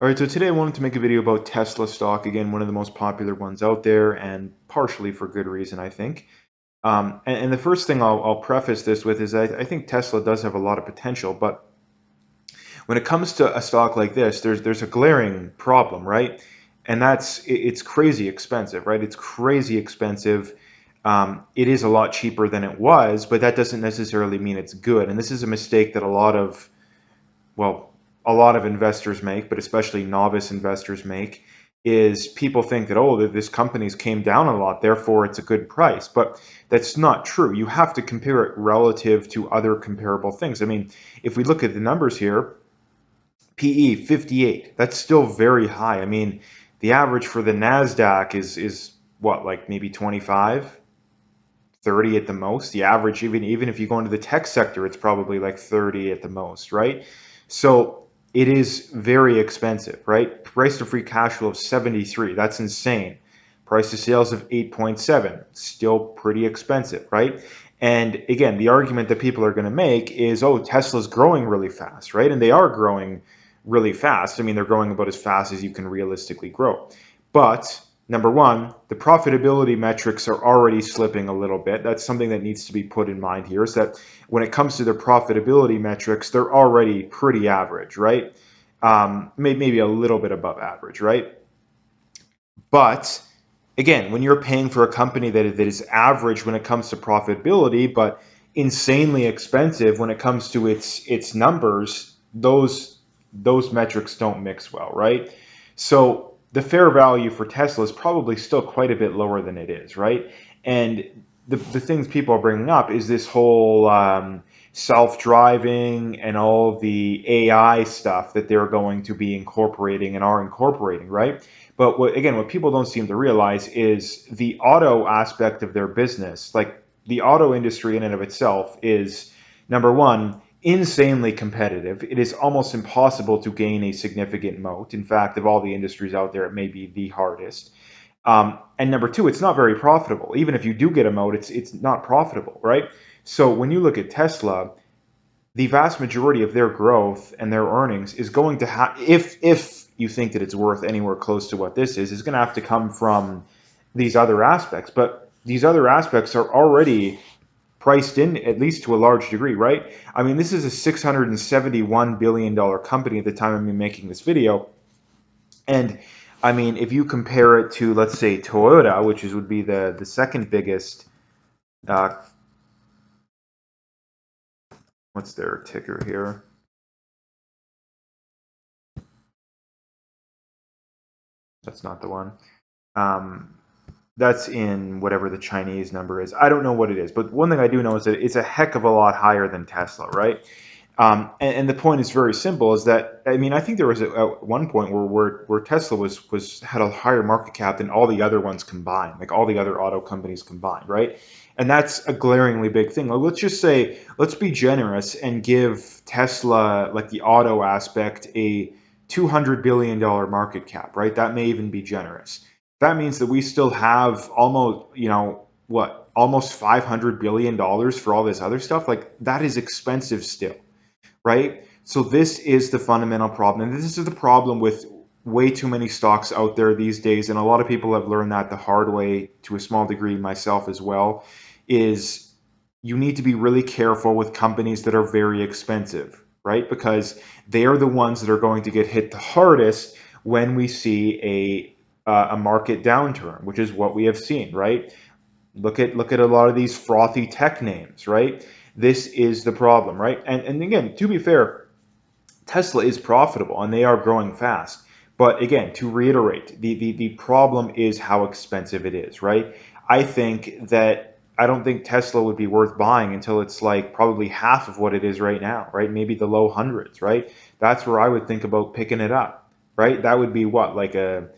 All right, so today I wanted to make a video about Tesla stock, again, one of the most popular ones out there, and partially for good reason, I think. And the first thing I'll preface this with is I think Tesla does have a lot of potential, but when it comes to a stock like this, there's a glaring problem, right? And it's crazy expensive, right? It's crazy expensive. It is a lot cheaper than it was, but that doesn't necessarily mean it's good. And this is a mistake that well, a lot of investors make, but especially novice investors make, is people think that, oh, this company's came down a lot, therefore it's a good price. But that's not true. You have to compare it relative to other comparable things. I mean, if we look at the numbers here, PE 58, that's still very high. I mean, the average for the NASDAQ is what, like maybe 25, 30 at the most. The average, even if you go into the tech sector, it's probably like 30 at the most, right? So it is very expensive, right? Price to free cash flow of 73, that's insane. Price to sales of 8.7, still pretty expensive, right? And again, the argument that people are going to make is, oh, Tesla's growing really fast, right? And they are growing really fast. I mean, they're growing about as fast as you can realistically grow. But number one, the profitability metrics are already slipping a little bit. That's something that needs to be put in mind here, is that when it comes to their profitability metrics, they're already pretty average, right? Maybe a little bit above average, right? But again, when you're paying for a company that is average when it comes to profitability, but insanely expensive when it comes to its numbers, those metrics don't mix well, right? So the fair value for Tesla is probably still quite a bit lower than it is, right? And the things people are bringing up is this whole self-driving and all the AI stuff that they're going to be incorporating and are incorporating, right? But what people don't seem to realize is the auto aspect of their business, like the auto industry in and of itself, is number one, insanely competitive. It is almost impossible to gain a significant moat. In fact, of all the industries out there, it may be the hardest. And number two, it's not very profitable. Even if you do get a moat, it's not profitable, right? So when you look at Tesla, the vast majority of their growth and their earnings is going to have, if you think that it's worth anywhere close to what this is going to have to come from these other aspects. But these other aspects are already priced in, at least to a large degree, right? I mean, this is a $671 billion company at the time of me making this video. And I mean, if you compare it to, let's say, Toyota, which would be the second biggest, uh, what's their ticker here? That's not the one. Um, that's in whatever the Chinese number is. I don't know what it is, but one thing I do know is that it's a heck of a lot higher than Tesla, right? And the point is very simple: is that I mean, I think there was at one point where Tesla was had a higher market cap than all the other ones combined, like all the other auto companies combined, right? And that's a glaringly big thing. Like, let's just say, let's be generous and give Tesla, like the auto aspect, a $200 billion market cap, right? That may even be generous. That means that we still have almost, what, almost $500 billion for all this other stuff. Like, that is expensive still, right? So this is the fundamental problem. And this is the problem with way too many stocks out there these days. And a lot of people have learned that the hard way, to a small degree, myself as well, is you need to be really careful with companies that are very expensive, right? Because they are the ones that are going to get hit the hardest when we see a market downturn, which is what we have seen, right? Look at a lot of these frothy tech names, right? This is the problem, right? And again, to be fair, Tesla is profitable and they are growing fast. But again, to reiterate, the problem is how expensive it is, right? I don't think Tesla would be worth buying until it's like probably half of what it is right now, right? Maybe the low hundreds, right? That's where I would think about picking it up, right? That would be what, like a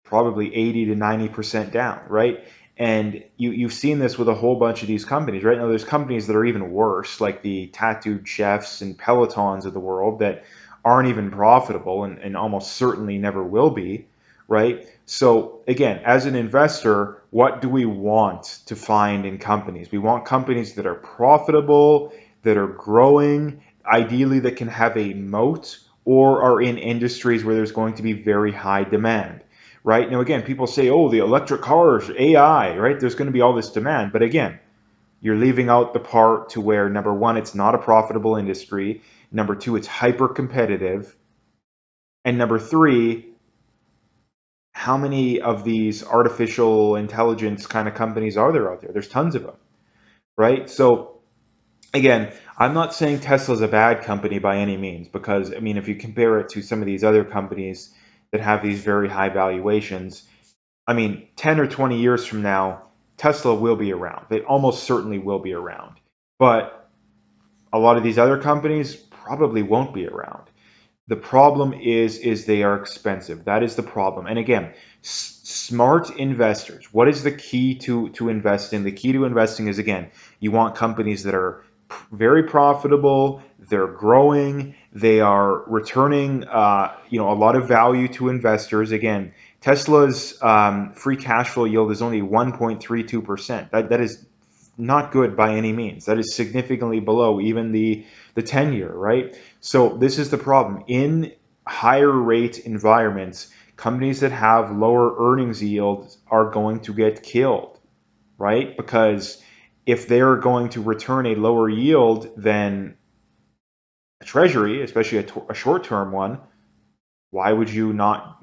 probably 80 to 90% down, right? And you've seen this with a whole bunch of these companies, right? Now, there's companies that are even worse, like the tattooed chefs and Pelotons of the world that aren't even profitable and almost certainly never will be, right? So again, as an investor, what do we want to find in companies? We want companies that are profitable, that are growing, ideally that can have a moat, or are in industries where there's going to be very high demand, right? Now, again, people say, oh, the electric cars, AI, right? There's going to be all this demand. But again, you're leaving out the part to where, number one, it's not a profitable industry. Number two, it's hyper competitive. And number three, how many of these artificial intelligence kind of companies are there out there? There's tons of them, right? So again, I'm not saying Tesla's a bad company by any means, because I mean, if you compare it to some of these other companies that have these very high valuations, I mean, 10 or 20 years from now, Tesla will be around. They almost certainly will be around. But a lot of these other companies probably won't be around. The problem is they are expensive. That is the problem. And again, smart investors. What is the key to investing? The key to investing is, again, you want companies that are very profitable. They're growing. They are returning, a lot of value to investors. Again, Tesla's free cash flow yield is only 1.32%. That is not good by any means. That is significantly below even the 10-year, right? So this is the problem. In higher rate environments, companies that have lower earnings yields are going to get killed, right? Because if they're going to return a lower yield than a treasury, especially a short-term one, why would you not,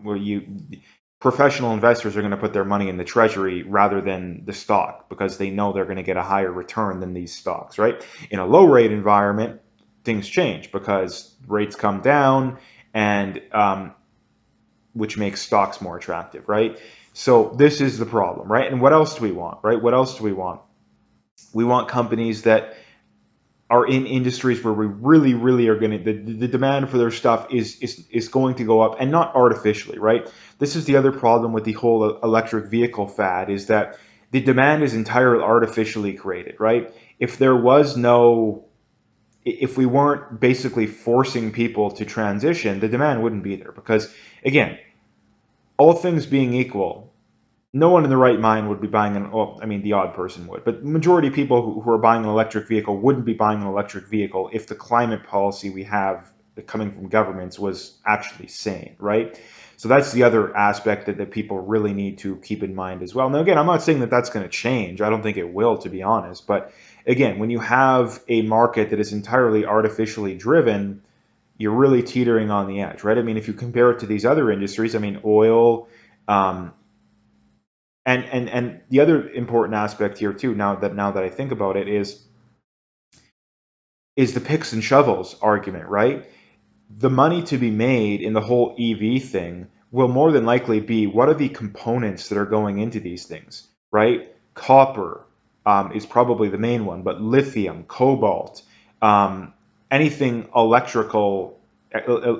professional investors are going to put their money in the treasury rather than the stock, because they know they're going to get a higher return than these stocks, right? In a low rate environment, things change because rates come down, and which makes stocks more attractive, right? So this is the problem, right? And what else do we want, right? What else do we want? We want companies that are in industries where we really are going to, the demand for their stuff is going to go up, and not artificially, right? This is the other problem with the whole electric vehicle fad, is that the demand is entirely artificially created, right? If we weren't basically forcing people to transition, the demand wouldn't be there, because again, all things being equal, no one in the right mind would be buying the odd person would, but the majority of people who are buying an electric vehicle wouldn't be buying an electric vehicle if the climate policy we have coming from governments was actually sane, right? So that's the other aspect that people really need to keep in mind as well. Now, again, I'm not saying that that's going to change. I don't think it will, to be honest. But again, when you have a market that is entirely artificially driven, you're really teetering on the edge, right? I mean, if you compare it to these other industries, I mean, oil, um, and the other important aspect here too, now that I think about it, is the picks and shovels argument, right? The money to be made in the whole EV thing will more than likely be, what are the components that are going into these things, right? Copper is probably the main one, but lithium, cobalt, um, anything electrical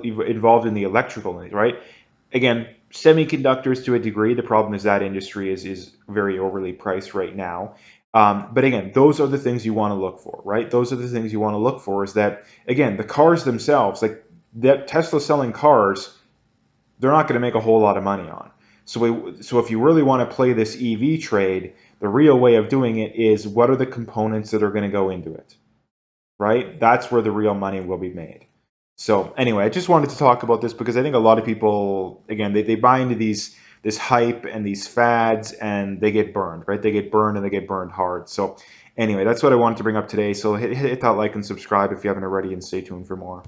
involved in the electrical, right? Again, semiconductors to a degree. The problem is that industry is very overly priced right now. But again, those are the things you want to look for, right? Those are the things you want to look for, is that, again, the cars themselves, like that Tesla selling cars, they're not going to make a whole lot of money on. So if you really want to play this EV trade, the real way of doing it is, what are the components that are going to go into it, right? That's where the real money will be made. So anyway, I just wanted to talk about this because I think a lot of people, again, they buy into this hype and these fads, and they get burned, right? They get burned, and they get burned hard. So anyway, that's what I wanted to bring up today. So hit that like and subscribe if you haven't already, and stay tuned for more.